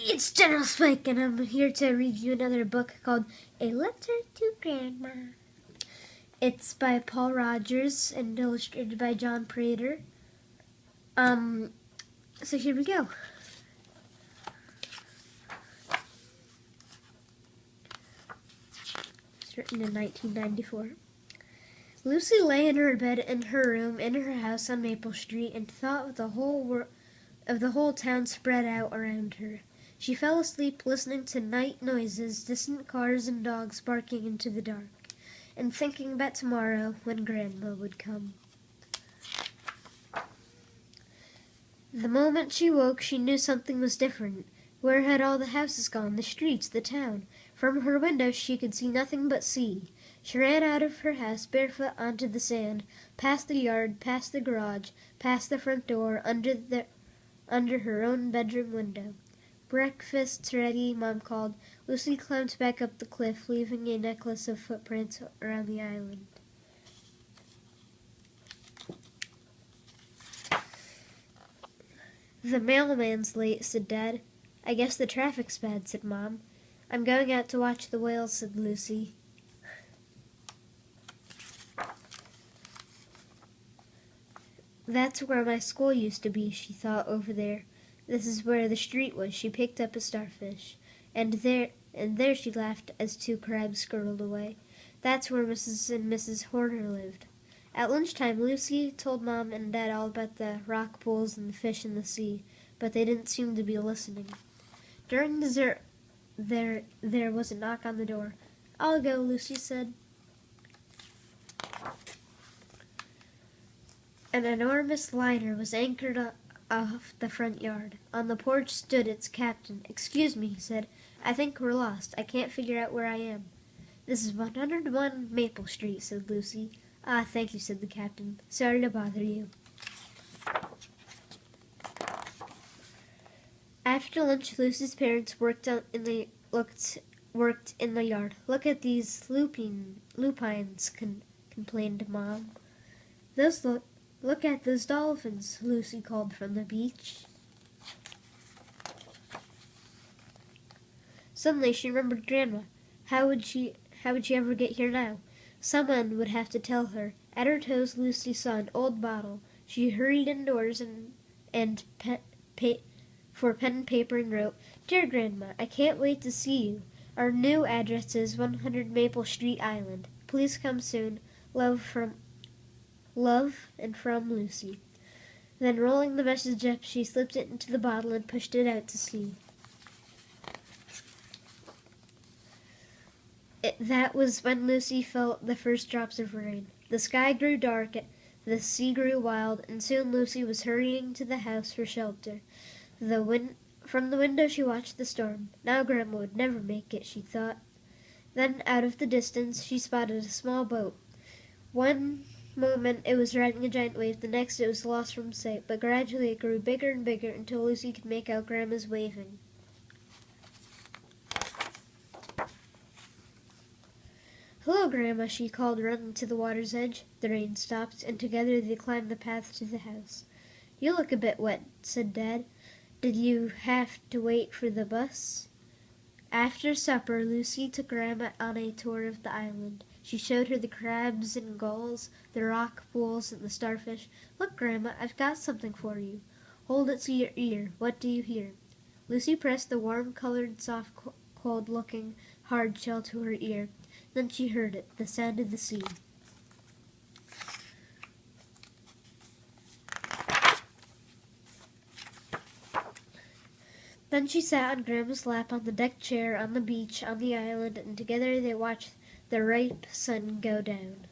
It's General Spike, and I'm here to read you another book called A Letter to Grandma. It's by Paul Rogers and illustrated by John Prater. So here we go. It's written in 1994. Lucy lay in her bed in her room in her house on Maple Street and thought of the whole town spread out around her. She fell asleep listening to night noises, distant cars and dogs barking into the dark, and thinking about tomorrow when Grandma would come. The moment she woke, she knew something was different. Where had all the houses gone, the streets, the town? From her window she could see nothing but sea. She ran out of her house barefoot onto the sand, past the yard, past the garage, past the front door, under her own bedroom window. "Breakfast's ready," Mom called. Lucy climbed back up the cliff, leaving a necklace of footprints around the island. "The mailman's late," said Dad. "I guess the traffic's bad," said Mom. "I'm going out to watch the whales," said Lucy. "That's where my school used to be," she thought, "over there. This is where the street was." She picked up a starfish. And there she laughed as two crabs scurried away. That's where Mrs. and Mrs. Horner lived. At lunchtime, Lucy told Mom and Dad all about the rock pools and the fish in the sea, but they didn't seem to be listening. During dessert, there was a knock on the door. "I'll go," Lucy said. An enormous liner was anchored off the front yard. On the porch stood its captain. "Excuse me," he said. "I think we're lost. I can't figure out where I am." "This is 101 Maple Street," said Lucy. "Ah, thank you," said the captain. "Sorry to bother you." After lunch, Lucy's parents worked in the yard. "Look at these lupines," complained Mom. Look at those dolphins," Lucy called from the beach. Suddenly she remembered Grandma. How would she ever get here now? Someone would have to tell her. At her toes, Lucy saw an old bottle. She hurried indoors for pen and paper and wrote, "Dear Grandma, I can't wait to see you. Our new address is 100 Maple Street Island. Please come soon. Love and from Lucy." Then, rolling the message up, she slipped it into the bottle and pushed it out to sea. That was when Lucy felt the first drops of rain. The sky grew dark, the sea grew wild, and soon Lucy was hurrying to the house for shelter. From the window she watched the storm. Now Grandma would never make it, she thought. Then, out of the distance, she spotted a small boat. One moment it was riding a giant wave, the next it was lost from sight, but gradually it grew bigger and bigger until Lucy could make out Grandma's waving. "Hello, Grandma," she called, running to the water's edge. The rain stopped, and together they climbed the path to the house. "You look a bit wet," said Dad. "Did you have to wait for the bus?" After supper, Lucy took Grandma on a tour of the island. She showed her the crabs and gulls, the rock pools, and the starfish. "Look, Grandma, I've got something for you." "Hold it to your ear. What do you hear?" Lucy pressed the warm-colored, soft, cold-looking, hard shell to her ear. Then she heard it, the sound of the sea. Then she sat on Grandma's lap on the deck chair, on the beach, on the island, and together they watched the ripe sun go down.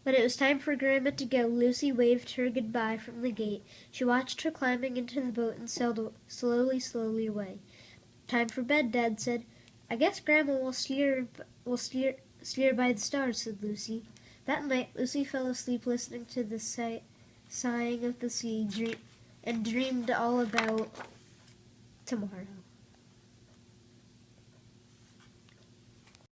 When it was time for Grandma to go, Lucy waved her goodbye from the gate. She watched her climbing into the boat and sailed slowly away. "Time for bed," Dad said. "I guess Grandma will steer by the stars," said Lucy. That night, Lucy fell asleep listening to the sighing of the sea and dreamed all about tomorrow.